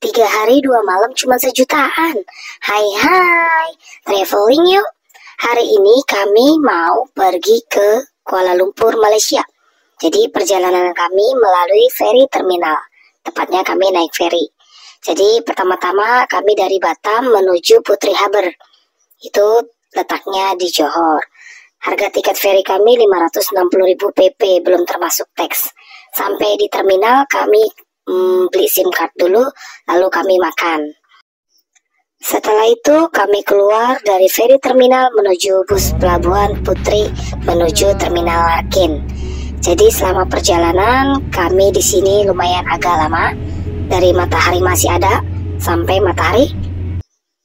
3 hari 2 malam cuma sejutaan. Hai hai, traveling yuk. Hari ini kami mau pergi ke Kuala Lumpur, Malaysia. Jadi perjalanan kami melalui ferry terminal. Tepatnya kami naik ferry. Jadi pertama-tama kami dari Batam menuju Putri Harbour. Itu letaknya di Johor. Harga tiket ferry kami 560.000 PP, belum termasuk teks. Sampai di terminal kami beli SIM card dulu, lalu kami makan. Setelah itu kami keluar dari ferry terminal menuju bus pelabuhan Putri menuju terminal Larkin. Jadi selama perjalanan kami di sini lumayan agak lama, dari matahari masih ada sampai matahari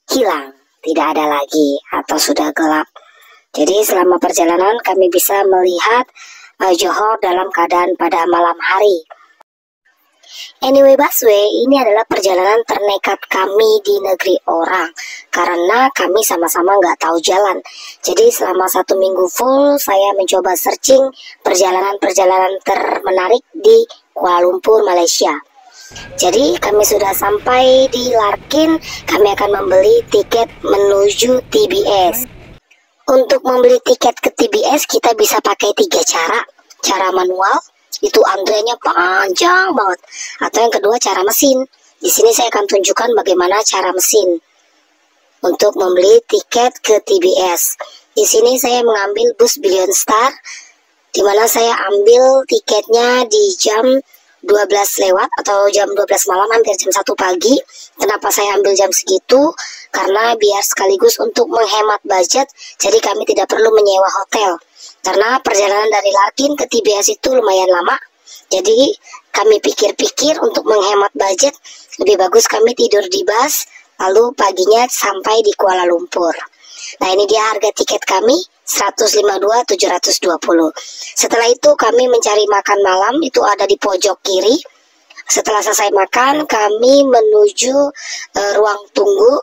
hilang, tidak ada lagi atau sudah gelap. Jadi selama perjalanan kami bisa melihat Johor dalam keadaan pada malam hari. Anyway busway, ini adalah perjalanan ternekat kami di negeri orang karena kami sama-sama nggak tahu jalan. Jadi selama 1 minggu full saya mencoba searching perjalanan-perjalanan termenarik di Kuala Lumpur, Malaysia. Jadi kami sudah sampai di Larkin, kami akan membeli tiket menuju TBS. Untuk membeli tiket ke TBS kita bisa pakai 3 cara. Cara manual, itu antriannya panjang banget. Atau yang kedua cara mesin. Di sini saya akan tunjukkan bagaimana cara mesin untuk membeli tiket ke TBS. Di sini saya mengambil bus Billion Star, di mana saya ambil tiketnya di jam 12 lewat atau jam 12 malam, hampir jam 1 pagi. Kenapa saya ambil jam segitu? Karena biar sekaligus untuk menghemat budget, jadi kami tidak perlu menyewa hotel. Karena perjalanan dari Larkin ke TBS itu lumayan lama, jadi kami pikir-pikir untuk menghemat budget, lebih bagus kami tidur di bus, lalu paginya sampai di Kuala Lumpur. Nah ini dia harga tiket kami, 152.720. Setelah itu kami mencari makan malam, itu ada di pojok kiri. Setelah selesai makan, kami menuju ruang tunggu.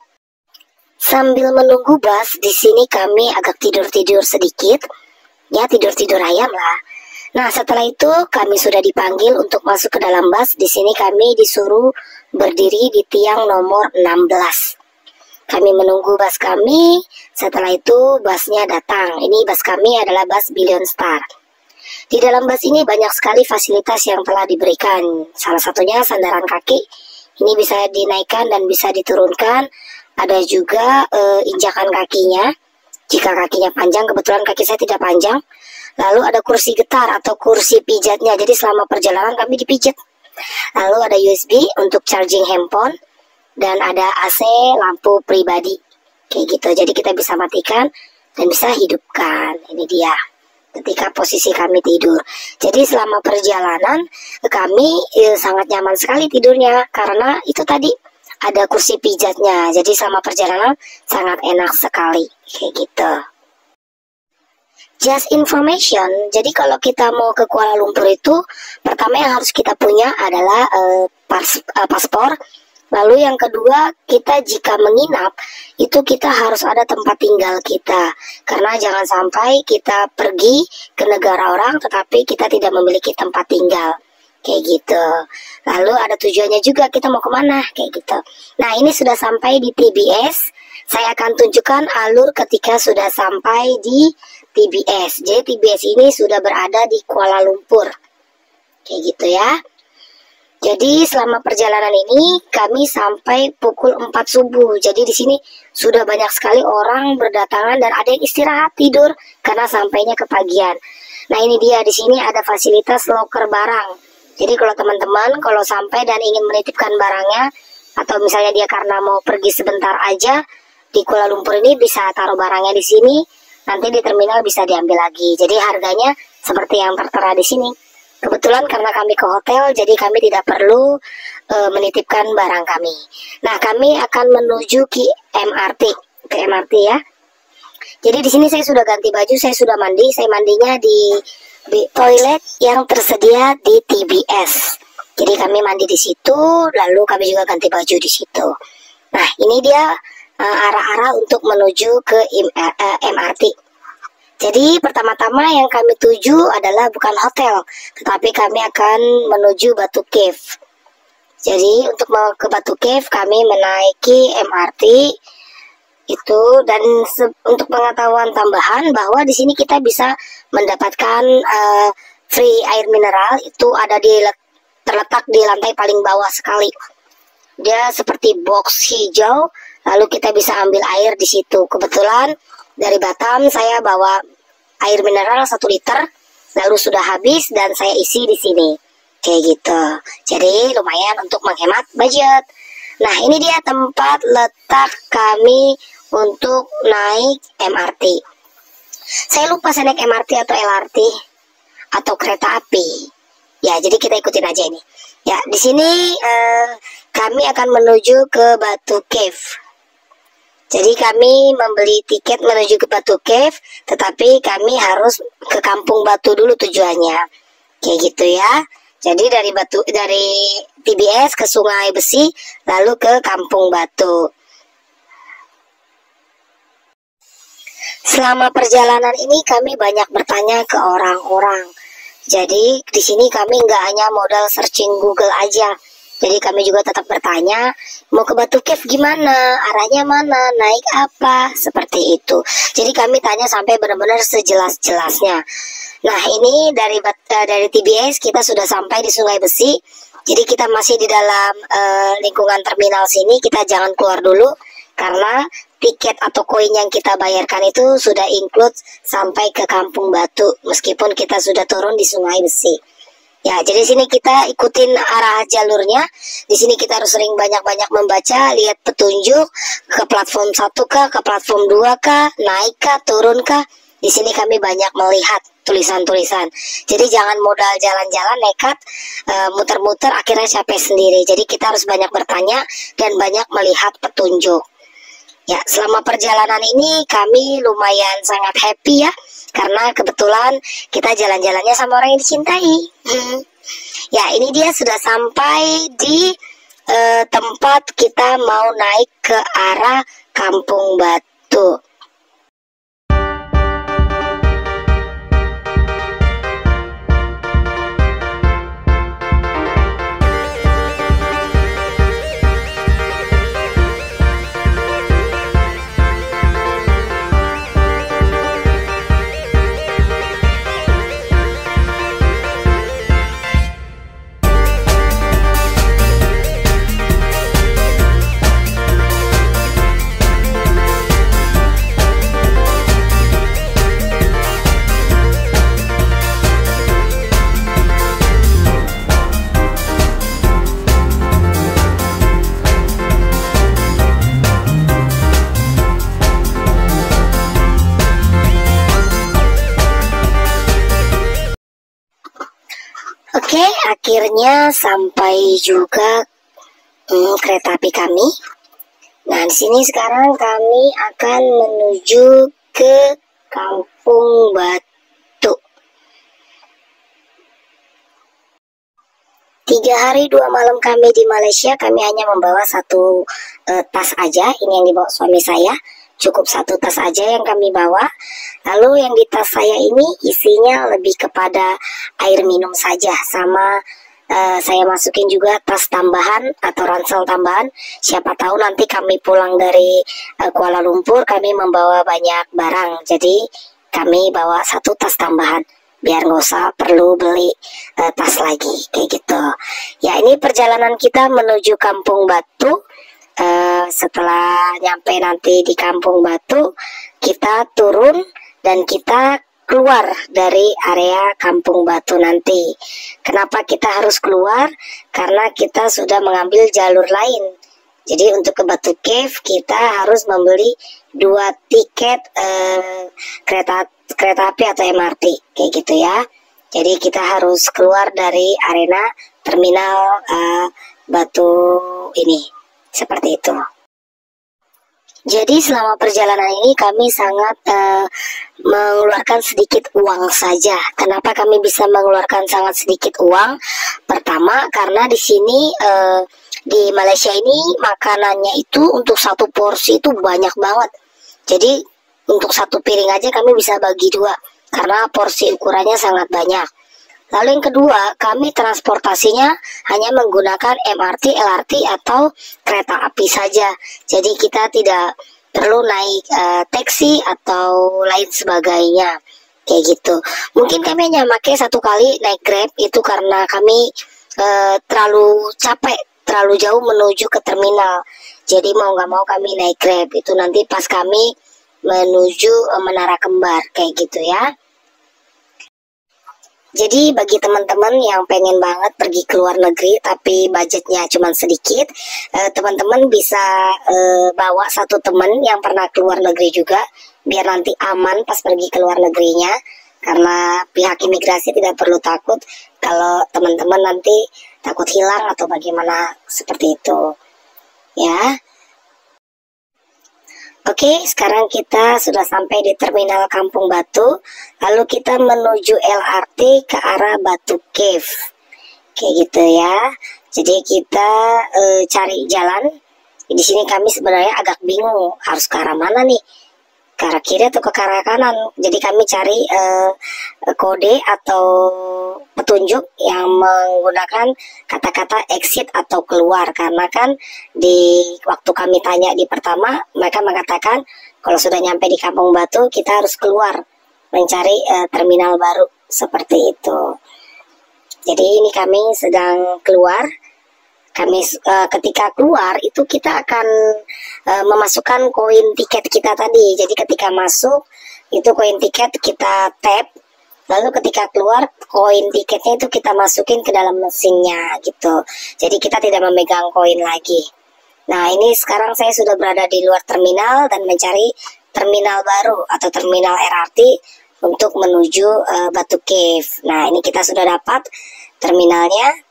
Sambil menunggu bus, di sini kami agak tidur-tidur sedikit. Ya, tidur-tidur ayam lah. Nah, setelah itu kami sudah dipanggil untuk masuk ke dalam bus. Di sini kami disuruh berdiri di tiang nomor 16. Kami menunggu bus kami. Setelah itu busnya datang. Ini bus kami adalah bus Billion Star. Di dalam bus ini banyak sekali fasilitas yang telah diberikan. Salah satunya sandaran kaki. Ini bisa dinaikkan dan bisa diturunkan. Ada juga injakan kakinya. Jika kakinya panjang, kebetulan kaki saya tidak panjang. Lalu ada kursi getar atau kursi pijatnya. Jadi selama perjalanan kami dipijat. Lalu ada USB untuk charging handphone. Dan ada AC, lampu pribadi. Kayak gitu. Jadi kita bisa matikan dan bisa hidupkan. Ini dia. Ketika posisi kami tidur. Jadi selama perjalanan kami sangat nyaman sekali tidurnya. Karena itu tadi. Ada kursi pijatnya, jadi selama perjalanan sangat enak sekali, kayak gitu. Just information, jadi kalau kita mau ke Kuala Lumpur itu, pertama yang harus kita punya adalah paspor. Lalu yang kedua, kita jika menginap, itu kita harus ada tempat tinggal kita. Karena jangan sampai kita pergi ke negara orang, tetapi kita tidak memiliki tempat tinggal. Kayak gitu. Lalu ada tujuannya juga, kita mau kemana, kayak gitu. Nah ini sudah sampai di TBS. Saya akan tunjukkan alur ketika sudah sampai di TBS. Jadi TBS ini sudah berada di Kuala Lumpur. Kayak gitu ya. Jadi selama perjalanan ini kami sampai pukul 4 subuh. Jadi di sini sudah banyak sekali orang berdatangan dan ada yang istirahat tidur karena sampainya kepagian. Nah ini dia, di sini ada fasilitas loker barang. Jadi kalau teman-teman kalau sampai dan ingin menitipkan barangnya, atau misalnya dia karena mau pergi sebentar aja di Kuala Lumpur ini, bisa taruh barangnya di sini, nanti di terminal bisa diambil lagi. Jadi harganya seperti yang tertera di sini. Kebetulan karena kami ke hotel, jadi kami tidak perlu menitipkan barang kami. Nah kami akan menuju ke MRT ya. Jadi di sini saya sudah ganti baju, saya sudah mandi, saya mandinya di toilet yang tersedia di TBS. Jadi kami mandi di situ, lalu kami juga ganti baju di situ. Nah, ini dia arah-arah untuk menuju ke MRT. Jadi pertama-tama yang kami tuju adalah bukan hotel, tetapi kami akan menuju Batu Cave. Jadi untuk mau ke Batu Cave kami menaiki MRT itu, dan untuk pengetahuan tambahan bahwa di sini kita bisa mendapatkan free air mineral. Itu ada terletak di lantai paling bawah sekali. Dia seperti box hijau, lalu kita bisa ambil air di situ. Kebetulan dari Batam saya bawa air mineral 1 liter, lalu sudah habis dan saya isi di sini. Kayak gitu. Jadi lumayan untuk menghemat budget. Nah, ini dia tempat letak kami untuk naik MRT. Saya lupa saya naik MRT atau LRT atau kereta api. Ya, jadi kita ikutin aja ini. Ya, di sini kami akan menuju ke Batu Cave. Jadi kami membeli tiket menuju ke Batu Cave, tetapi kami harus ke Kampung Batu dulu tujuannya. Kayak gitu ya. Jadi dari TBS ke Sungai Besi, lalu ke Kampung Batu. Selama perjalanan ini kami banyak bertanya ke orang-orang. Jadi di sini kami nggak hanya modal searching Google aja. Jadi kami juga tetap bertanya, mau ke Batu Cave gimana, arahnya mana, naik apa, seperti itu. Jadi kami tanya sampai benar-benar sejelas-jelasnya. Nah, ini dari TBS kita sudah sampai di Sungai Besi. Jadi kita masih di dalam lingkungan terminal sini, kita jangan keluar dulu karena tiket atau koin yang kita bayarkan itu sudah include sampai ke Kampung Batu, meskipun kita sudah turun di Sungai Besi. Ya, jadi sini kita ikutin arah jalurnya. Di sini kita harus sering banyak-banyak membaca, lihat petunjuk ke platform 1 kah, ke platform 2 kah, naik kah, turun kah. Di sini kami banyak melihat tulisan-tulisan. Jadi jangan modal jalan-jalan nekat, muter-muter akhirnya capek sendiri. Jadi kita harus banyak bertanya dan banyak melihat petunjuk. Ya, selama perjalanan ini kami lumayan sangat happy ya, karena kebetulan kita jalan-jalannya sama orang yang dicintai. Ya, ini dia sudah sampai di tempat kita mau naik ke arah Kampung Batu. Oke, akhirnya sampai juga kereta api kami. Nah, di sini sekarang kami akan menuju ke Kampung Batu. 3 hari 2 malam kami di Malaysia, kami hanya membawa 1 tas aja. Ini yang dibawa suami saya. Cukup 1 tas aja yang kami bawa. Lalu yang di tas saya ini isinya lebih kepada air minum saja, sama saya masukin juga tas tambahan atau ransel tambahan. Siapa tahu nanti kami pulang dari Kuala Lumpur kami membawa banyak barang, jadi kami bawa 1 tas tambahan biar nggak usah perlu beli tas lagi kayak gitu. Ya, ini perjalanan kita menuju Kampung Batu. Setelah nyampe nanti di Kampung Batu, kita turun dan kita keluar dari area Kampung Batu nanti. Kenapa kita harus keluar? Karena kita sudah mengambil jalur lain. Jadi untuk ke Batu Cave kita harus membeli 2 tiket kereta api atau MRT kayak gitu ya. Jadi kita harus keluar dari arena terminal Batu ini, seperti itu. Jadi selama perjalanan ini kami sangat mengeluarkan sedikit uang saja. Kenapa kami bisa mengeluarkan sangat sedikit uang? Pertama, karena di sini di Malaysia ini makanannya itu untuk 1 porsi itu banyak banget. Jadi untuk 1 piring aja kami bisa bagi 2 karena porsi ukurannya sangat banyak. Lalu yang kedua, kami transportasinya hanya menggunakan MRT, LRT atau kereta api saja. Jadi kita tidak perlu naik taksi atau lain sebagainya. Kayak gitu. Mungkin kami hanya pakai satu kali naik Grab itu karena kami terlalu capek, terlalu jauh menuju ke terminal. Jadi mau nggak mau kami naik Grab. Itu nanti pas kami menuju Menara Kembar kayak gitu ya. Jadi bagi teman-teman yang pengen banget pergi ke luar negeri tapi budgetnya cuma sedikit, teman-teman bisa bawa satu teman yang pernah ke luar negeri juga, biar nanti aman pas pergi ke luar negerinya. Karena pihak imigrasi tidak perlu takut kalau teman-teman nanti takut hilang atau bagaimana seperti itu. Ya. Oke, sekarang kita sudah sampai di Terminal Kampung Batu. Lalu kita menuju LRT ke arah Batu Cave. Kayak gitu ya. Jadi kita cari jalan. Di sini kami sebenarnya agak bingung harus ke arah mana nih. Ke arah kiri atau ke arah kanan. Jadi kami cari kode atau petunjuk yang menggunakan kata-kata exit atau keluar, karena kan di waktu kami tanya di pertama mereka mengatakan kalau sudah nyampe di Kampung Batu kita harus keluar mencari terminal baru seperti itu. Jadi ini kami sedang keluar. Kami ketika keluar itu kita akan memasukkan koin tiket kita tadi. Jadi ketika masuk itu koin tiket kita tap. Lalu ketika keluar, koin tiketnya itu kita masukin ke dalam mesinnya gitu. Jadi kita tidak memegang koin lagi. Nah, ini sekarang saya sudah berada di luar terminal dan mencari terminal baru atau terminal LRT untuk menuju Batu Cave. Nah, ini kita sudah dapat terminalnya.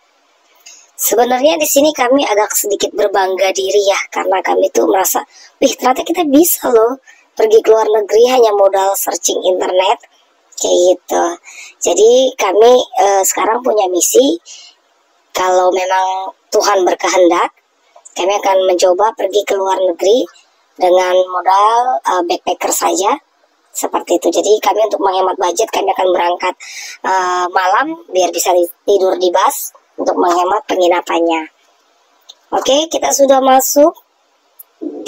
Sebenarnya di sini kami agak sedikit berbangga diri ya, karena kami tuh merasa, wih ternyata kita bisa loh pergi ke luar negeri hanya modal searching internet. Kayak gitu. Jadi kami sekarang punya misi, kalau memang Tuhan berkehendak, kami akan mencoba pergi ke luar negeri dengan modal backpacker saja, seperti itu. Jadi kami untuk menghemat budget, kami akan berangkat malam biar bisa tidur di bus untuk menghemat penginapannya. Oke, kita sudah masuk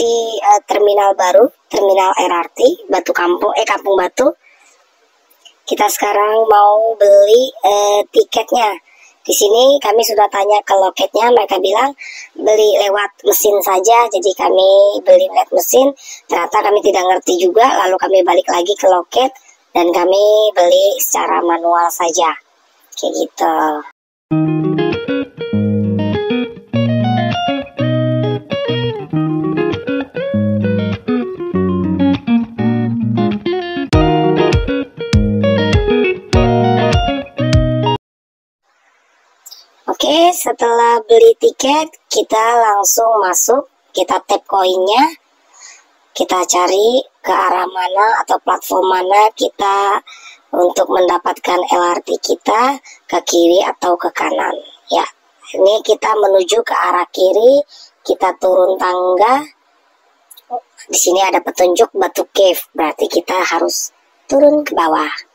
di terminal baru, terminal LRT Kampung Batu. Kita sekarang mau beli tiketnya. Di sini kami sudah tanya ke loketnya, mereka bilang beli lewat mesin saja. Jadi kami beli lewat mesin, ternyata kami tidak ngerti juga. Lalu kami balik lagi ke loket dan kami beli secara manual saja. Kayak gitu. Oke, setelah beli tiket, kita langsung masuk, kita tap koinnya, kita cari ke arah mana atau platform mana kita untuk mendapatkan LRT kita, ke kiri atau ke kanan. Ya, ini kita menuju ke arah kiri, kita turun tangga. Di sini ada petunjuk Batu Cave, berarti kita harus turun ke bawah.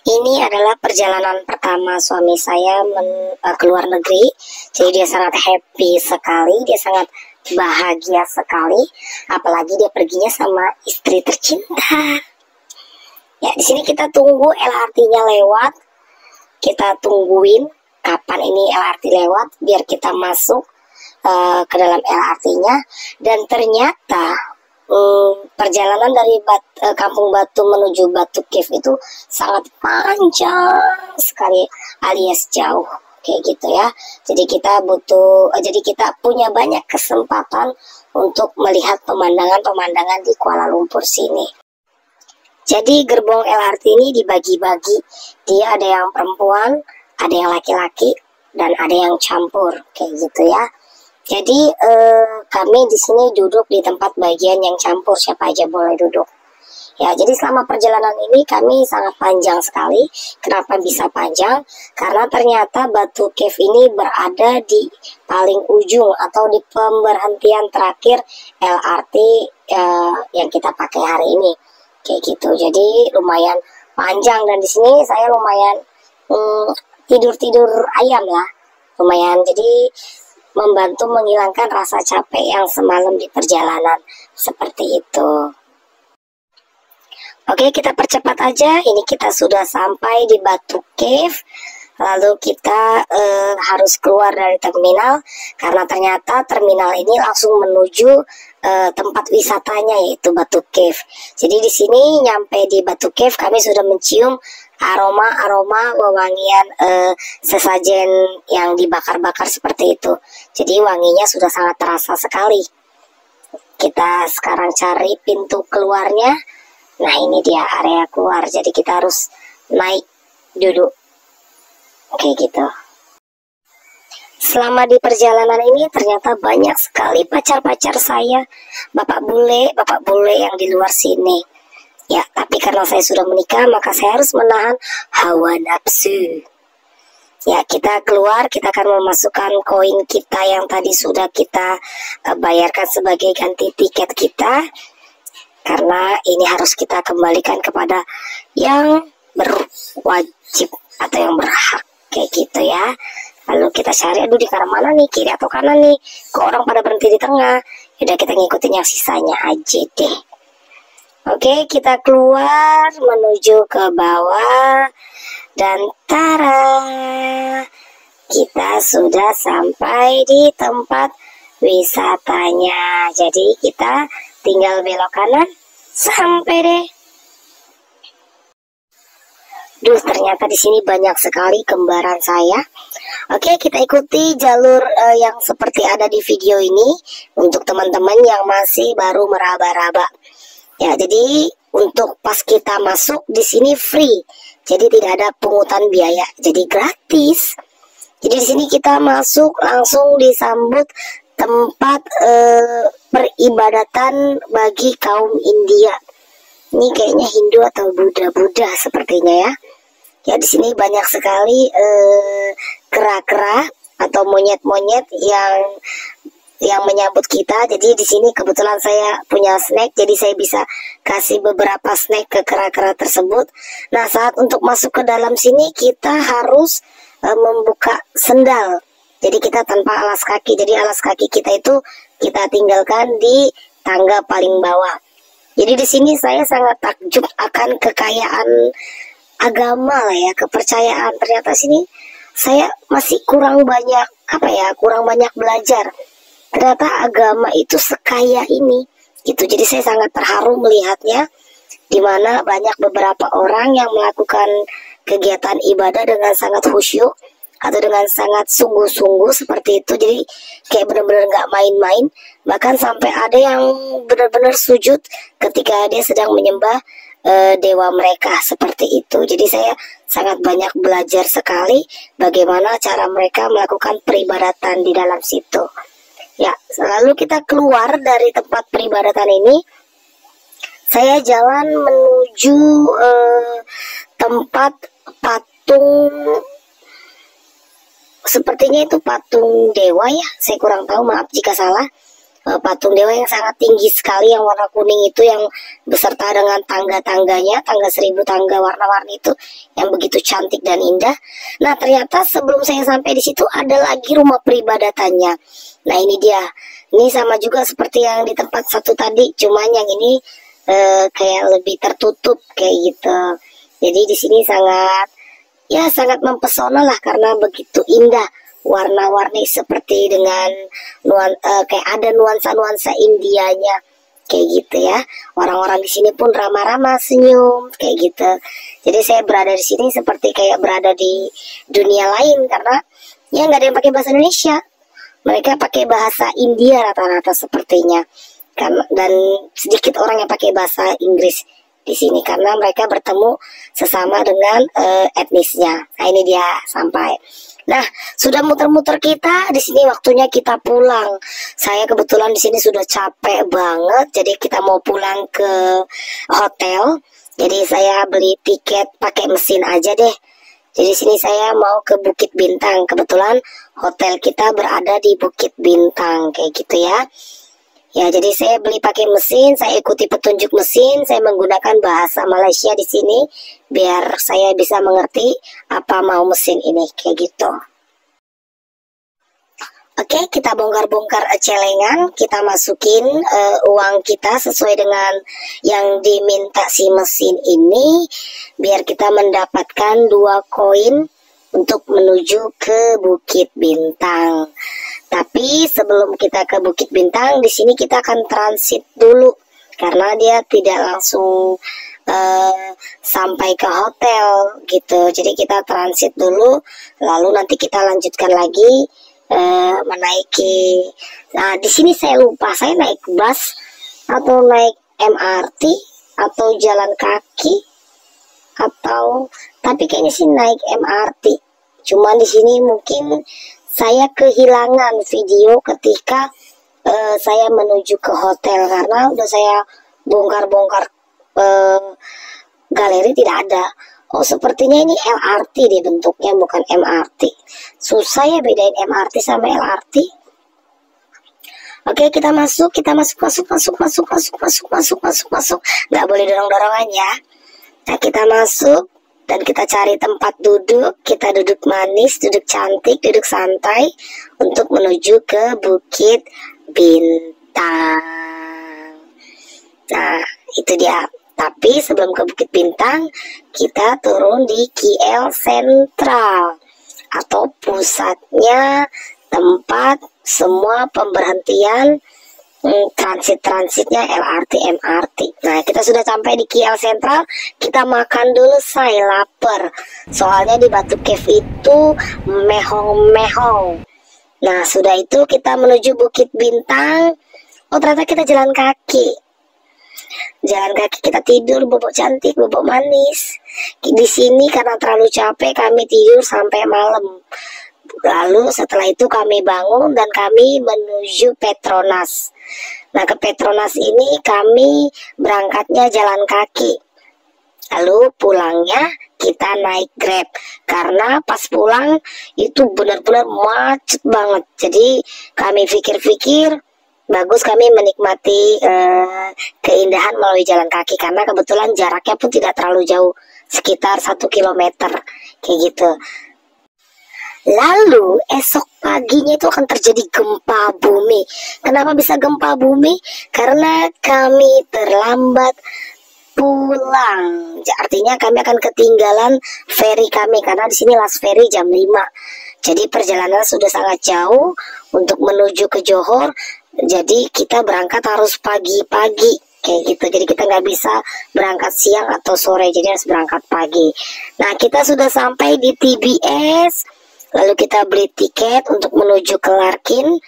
Ini adalah perjalanan pertama suami saya ke luar negeri. Jadi dia sangat happy sekali, dia sangat bahagia sekali. Apalagi dia perginya sama istri tercinta. Ya, di sini kita tunggu LRT-nya lewat. Kita tungguin kapan ini LRT lewat biar kita masuk ke dalam LRT-nya. Dan ternyata perjalanan dari Kampung Batu menuju Batu Cave itu sangat panjang sekali alias jauh kayak gitu ya. Jadi kita punya banyak kesempatan untuk melihat pemandangan-pemandangan di Kuala Lumpur sini. Jadi gerbong LRT ini dibagi-bagi, dia ada yang perempuan, ada yang laki-laki, dan ada yang campur kayak gitu ya. Jadi kami di sini duduk di tempat bagian yang campur, siapa aja boleh duduk. Ya, jadi selama perjalanan ini kami sangat panjang sekali. Kenapa bisa panjang? Karena ternyata Batu Cave ini berada di paling ujung atau di pemberhentian terakhir LRT yang kita pakai hari ini. Kayak gitu. Jadi lumayan panjang, dan di sini saya lumayan tidur-tidur ayam lah. Lumayan, jadi membantu menghilangkan rasa capek yang semalam di perjalanan. Seperti itu. Oke, kita percepat aja. Ini kita sudah sampai di Batu Cave. Lalu kita harus keluar dari terminal, karena ternyata terminal ini langsung menuju tempat wisatanya, yaitu Batu Cave. Jadi di sini nyampe di Batu Cave, kami sudah mencium aroma wewangian sesajen yang dibakar-bakar seperti itu. Jadi wanginya sudah sangat terasa sekali. Kita sekarang cari pintu keluarnya. Nah, ini dia area keluar. Jadi kita harus naik duduk. Oke, gitu. Selama di perjalanan ini ternyata banyak sekali pacar-pacar saya, bapak bule yang di luar sini. Ya, tapi karena saya sudah menikah, maka saya harus menahan hawa nafsu. Ya, kita keluar, kita akan memasukkan koin kita yang tadi sudah kita bayarkan sebagai ganti tiket kita. Karena ini harus kita kembalikan kepada yang berwajib atau yang berhak, kayak gitu ya. Lalu kita cari, aduh di arah mana nih, kiri atau kanan nih, kok orang pada berhenti di tengah. Yaudah, kita ngikutin yang sisanya aja deh. Oke, kita keluar menuju ke bawah, dan tara, kita sudah sampai di tempat wisatanya. Jadi kita tinggal belok kanan, sampai deh. Duh, ternyata di sini banyak sekali kembaran saya. Oke, kita ikuti jalur yang seperti ada di video ini untuk teman-teman yang masih baru meraba-raba. Ya, jadi untuk pas kita masuk di sini free. Jadi tidak ada pungutan biaya, jadi gratis. Jadi di sini kita masuk langsung disambut tempat peribadatan bagi kaum India. Ini kayaknya Hindu atau Buddha sepertinya ya. Ya, di sini banyak sekali kera-kera atau monyet-monyet yang menyambut kita. Jadi di sini kebetulan saya punya snack, jadi saya bisa kasih beberapa snack ke kera-kera tersebut. Nah, saat untuk masuk ke dalam sini kita harus membuka sendal. Jadi kita tanpa alas kaki. Jadi alas kaki kita itu kita tinggalkan di tangga paling bawah. Jadi di sini saya sangat takjub akan kekayaan agama lah ya, kepercayaan. Ternyata sini saya masih kurang banyak kurang banyak belajar. Ternyata agama itu sekaya ini. Gitu. Jadi saya sangat terharu melihatnya, di mana banyak beberapa orang yang melakukan kegiatan ibadah dengan sangat khusyuk atau dengan sangat sungguh-sungguh seperti itu. Jadi kayak benar-benar nggak main-main. Bahkan sampai ada yang benar-benar sujud ketika dia sedang menyembah dewa mereka seperti itu. Jadi saya sangat banyak belajar sekali bagaimana cara mereka melakukan peribadatan di dalam situ. Ya, lalu kita keluar dari tempat peribadatan ini. Saya jalan menuju tempat patung. Sepertinya itu patung dewa ya, saya kurang tahu, maaf jika salah. Patung dewa yang sangat tinggi sekali, yang warna kuning itu, yang beserta dengan tangga-tangganya, tangga 1000 tangga warna-warni itu, yang begitu cantik dan indah. Nah, ternyata sebelum saya sampai di situ ada lagi rumah peribadatannya. Nah, ini dia. Ini sama juga seperti yang di tempat satu tadi, cuman yang ini kayak lebih tertutup kayak gitu. Jadi di sini sangat mempesona lah, karena begitu indah, warna-warni seperti dengan kayak ada nuansa-nuansa Indianya kayak gitu ya. Orang-orang di sini pun ramah-ramah, senyum kayak gitu. Jadi saya berada di sini seperti kayak berada di dunia lain, karena ya nggak ada yang pakai bahasa Indonesia. Mereka pakai bahasa India rata-rata sepertinya, dan sedikit orang yang pakai bahasa Inggris di sini karena mereka bertemu sesama dengan etnisnya. Nah, ini dia sampai. Nah, sudah muter-muter kita di sini, waktunya kita pulang. Saya kebetulan di sini sudah capek banget, jadi kita mau pulang ke hotel. Jadi saya beli tiket pakai mesin aja deh. Jadi sini saya mau ke Bukit Bintang. Kebetulan hotel kita berada di Bukit Bintang, kayak gitu ya. Ya, jadi saya beli pakai mesin, saya ikuti petunjuk mesin, saya menggunakan bahasa Malaysia di sini biar saya bisa mengerti apa mau mesin ini, kayak gitu. Oke, kita bongkar-bongkar celengan, kita masukin uang kita sesuai dengan yang diminta si mesin ini, biar kita mendapatkan 2 koin untuk menuju ke Bukit Bintang. Tapi sebelum kita ke Bukit Bintang, di sini kita akan transit dulu, karena dia tidak langsung sampai ke hotel gitu. Jadi kita transit dulu, lalu nanti kita lanjutkan lagi menaiki. Nah, di sini saya lupa, saya naik bus atau naik MRT atau jalan kaki atau, tapi kayaknya sih naik MRT. Cuman di sini mungkin saya kehilangan video ketika saya menuju ke hotel karena udah saya bongkar-bongkar galeri, tidak ada. Oh, sepertinya ini LRT deh bentuknya, bukan MRT. Susah ya bedain MRT sama LRT. Oke, kita masuk. Nggak boleh dorong-dorongan ya. Nah, kita masuk dan kita cari tempat duduk. Kita duduk manis, duduk cantik, duduk santai untuk menuju ke Bukit Bintang. Nah, itu dia. Tapi sebelum ke Bukit Bintang, kita turun di KL Sentral atau pusatnya tempat semua pemberhentian transit-transitnya LRT, MRT. Nah, kita sudah sampai di KL Sentral, kita makan dulu, saya lapar. Soalnya di Batu Cave itu mehong-mehong. Nah, sudah itu kita menuju Bukit Bintang. Oh, ternyata kita jalan kaki. Jalan kaki, kita tidur, bobok cantik, bobok manis. Di sini karena terlalu capek, kami tidur sampai malam. Lalu setelah itu kami bangun dan kami menuju Petronas. Nah, ke Petronas ini kami berangkatnya jalan kaki. Lalu pulangnya kita naik Grab. Karena pas pulang itu benar-benar macet banget. Jadi kami pikir-pikir bagus kami menikmati keindahan melalui jalan kaki, karena kebetulan jaraknya pun tidak terlalu jauh, sekitar 1 kilometer kayak gitu. Lalu esok paginya itu akan terjadi gempa bumi. Kenapa bisa gempa bumi? Karena kami terlambat pulang. Artinya kami akan ketinggalan ferry kami, karena di sini last ferry jam 5. Jadi perjalanan sudah sangat jauh untuk menuju ke Johor. Jadi kita berangkat harus pagi-pagi kayak gitu. Jadi kita nggak bisa berangkat siang atau sore, jadi harus berangkat pagi. Nah, kita sudah sampai di TBS. Lalu kita beli tiket untuk menuju ke Larkin.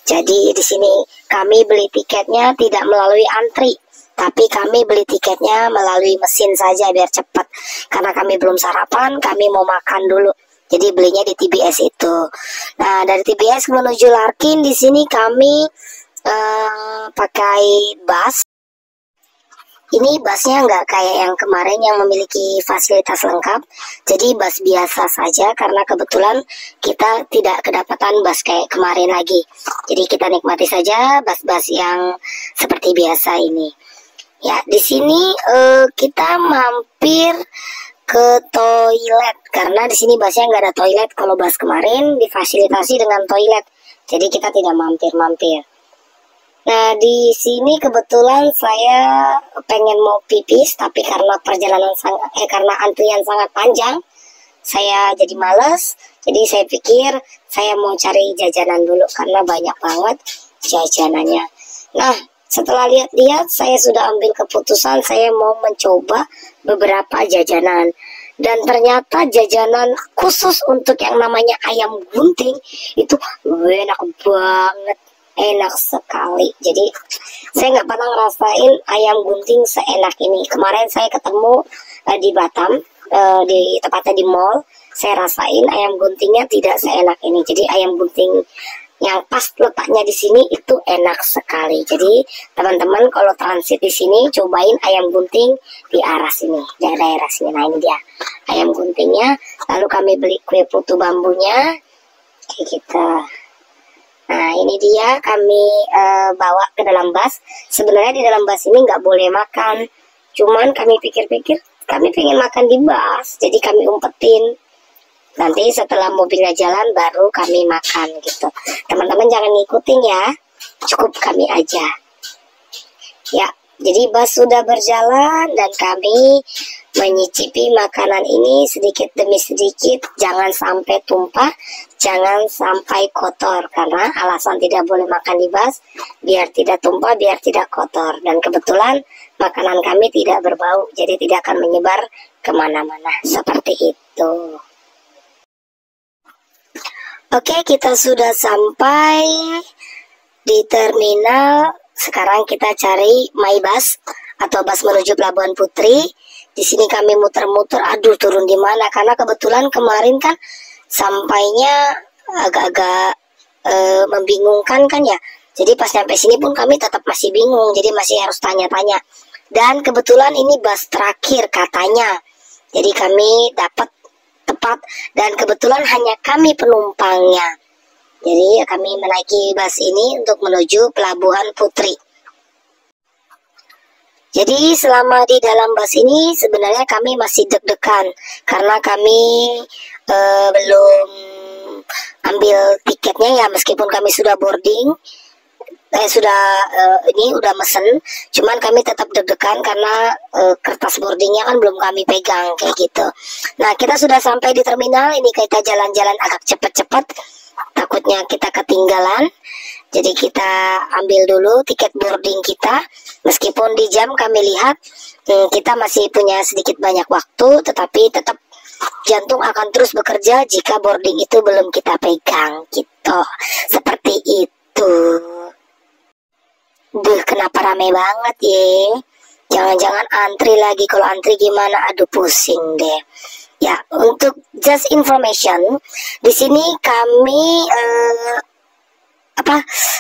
Jadi di sini kami beli tiketnya tidak melalui antri, tapi kami beli tiketnya melalui mesin saja biar cepat. Karena kami belum sarapan, kami mau makan dulu. Jadi belinya di TBS itu. Nah, dari TBS menuju Larkin, di sini kami pakai bus. Ini busnya nggak kayak yang kemarin yang memiliki fasilitas lengkap. Jadi bus biasa saja, karena kebetulan kita tidak kedapatan bus kayak kemarin lagi. Jadi kita nikmati saja bus-bus yang seperti biasa ini. Ya, di sini kita mampir ke toilet, karena di sini busnya nggak ada toilet. Kalau bus kemarin difasilitasi dengan toilet, jadi kita tidak mampir-mampir. Nah, di sini kebetulan saya pengen mau pipis, tapi karena karena antrian sangat panjang, saya jadi males. Jadi saya pikir saya mau cari jajanan dulu karena banyak banget jajanannya. Nah, setelah lihat-lihat, saya sudah ambil keputusan saya mau mencoba beberapa jajanan. Dan ternyata jajanan khusus untuk yang namanya ayam gunting itu enak banget. enak sekali. Jadi saya nggak pernah ngerasain ayam gunting seenak ini. Kemarin saya ketemu di Batam, di tepatnya di mall, saya rasain ayam guntingnya tidak seenak ini. Jadi ayam gunting yang pas letaknya di sini itu enak sekali. Jadi teman-teman kalau transit di sini cobain ayam gunting di arah sini, daerah sini. Nah ini dia ayam guntingnya. Lalu kami beli kue putu bambunya kayak gitu. Nah ini dia kami bawa ke dalam bus. Sebenarnya di dalam bus ini nggak boleh makan, cuman kami pikir-pikir kami pengen makan di bus, jadi kami umpetin. Nanti setelah mobilnya jalan baru kami makan gitu. Teman-teman jangan ngikutin ya, cukup kami aja. Ya, jadi bus sudah berjalan dan kami menyicipi makanan ini sedikit demi sedikit. Jangan sampai tumpah, jangan sampai kotor. Karena alasan tidak boleh makan di bus, biar tidak tumpah, biar tidak kotor. Dan kebetulan makanan kami tidak berbau, jadi tidak akan menyebar kemana-mana. Seperti itu. Oke, kita sudah sampai di terminal. Sekarang kita cari MyBus atau bus menuju Pelabuhan Putri. Di sini kami muter-muter. Aduh, turun di mana? Karena kebetulan kemarin kan sampainya agak-agak membingungkan kan ya. Jadi pas sampai sini pun kami tetap masih bingung. Jadi masih harus tanya-tanya. Dan kebetulan ini bus terakhir katanya. Jadi kami dapat tepat dan kebetulan hanya kami penumpangnya. Jadi kami menaiki bus ini untuk menuju Pelabuhan Putri. Jadi selama di dalam bus ini sebenarnya kami masih deg-degan karena kami belum ambil tiketnya ya, meskipun kami sudah boarding. Ini udah mesen, cuman kami tetap deg-degan karena kertas boardingnya kan belum kami pegang kayak gitu. Nah kita sudah sampai di terminal ini, kita jalan-jalan agak cepet-cepet, takutnya kita ketinggalan. Jadi kita ambil dulu tiket boarding kita, meskipun di jam kami lihat kita masih punya sedikit banyak waktu, tetapi tetap jantung akan terus bekerja jika boarding itu belum kita pegang gitu. Seperti itu. Duh, kenapa rame banget ya? Jangan-jangan antri lagi. Kalau antri gimana? Aduh, pusing deh. Ya, untuk just information, di sini kami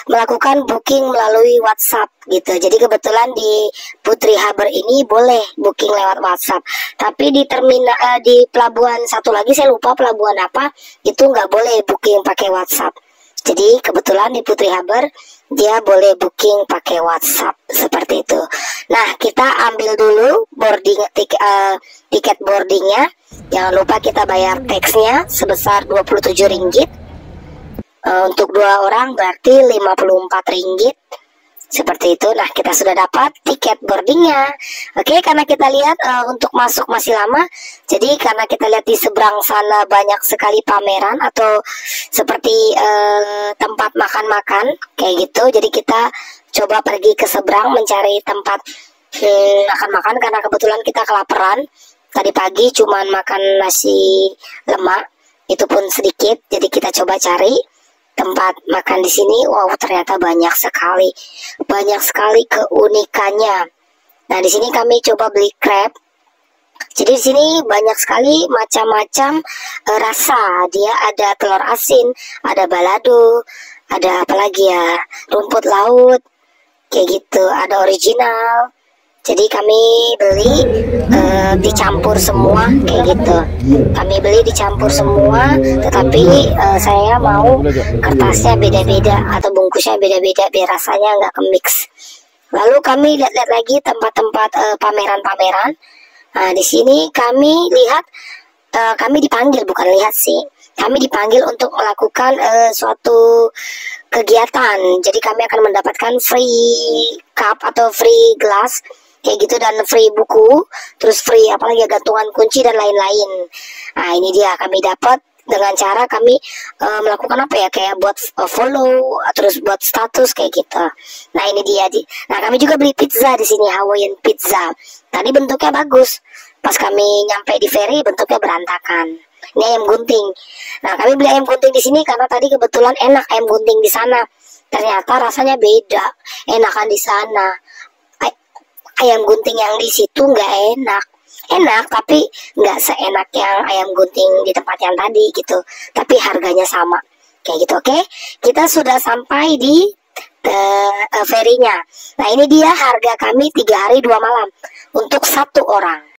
melakukan booking melalui WhatsApp gitu. Jadi kebetulan di Putri Harbor ini boleh booking lewat WhatsApp. Tapi di terminal di pelabuhan satu lagi saya lupa pelabuhan apa, itu nggak boleh booking pakai WhatsApp. Jadi kebetulan di Putri Harbor dia boleh booking pakai WhatsApp seperti itu. Nah kita ambil dulu tiket boardingnya. Jangan lupa kita bayar taxnya sebesar 27 ringgit. Untuk 2 orang berarti 54 ringgit. Seperti itu. Nah kita sudah dapat tiket boardingnya. Oke, karena kita lihat untuk masuk masih lama. Jadi karena kita lihat di seberang sana banyak sekali pameran atau seperti tempat makan-makan kayak gitu. Jadi kita coba pergi ke seberang mencari tempat makan-makan karena kebetulan kita kelaparan. Tadi pagi cuman makan nasi lemak, itu pun sedikit. Jadi kita coba cari tempat makan di sini. Wow, ternyata banyak sekali keunikannya. Nah di sini kami coba beli crab. Jadi di sini banyak sekali macam-macam rasa. Dia ada telur asin, ada balado, ada apa lagi ya, rumput laut kayak gitu, ada original. Jadi kami beli dicampur semua kayak gitu. Kami beli dicampur semua, tetapi saya mau kertasnya beda-beda atau bungkusnya beda-beda biar rasanya nggak kemix. Lalu kami lihat-lihat lagi tempat-tempat pameran-pameran. Nah di sini kami lihat, kami dipanggil, bukan lihat sih, kami dipanggil untuk melakukan suatu kegiatan. Jadi kami akan mendapatkan free cup atau free gelas kayak gitu, dan free buku, terus free apalagi gantungan kunci dan lain-lain. Nah ini dia kami dapat dengan cara kami melakukan apa ya, kayak buat follow, terus buat status kayak gitu. Nah ini dia. Nah kami juga beli pizza di sini, Hawaiian pizza. Tadi bentuknya bagus, pas kami nyampe di ferry bentuknya berantakan. Ini ayam gunting. Nah kami beli ayam gunting di sini karena tadi kebetulan enak ayam gunting di sana. ternyata rasanya beda, enakan di sana. Ayam gunting yang di situ nggak enak. Enak tapi nggak seenak yang ayam gunting di tempat yang tadi gitu. Tapi harganya sama. Kayak gitu, oke? Kita sudah sampai di ferinya. Nah, ini dia harga kami 3 hari 2 malam untuk 1 orang.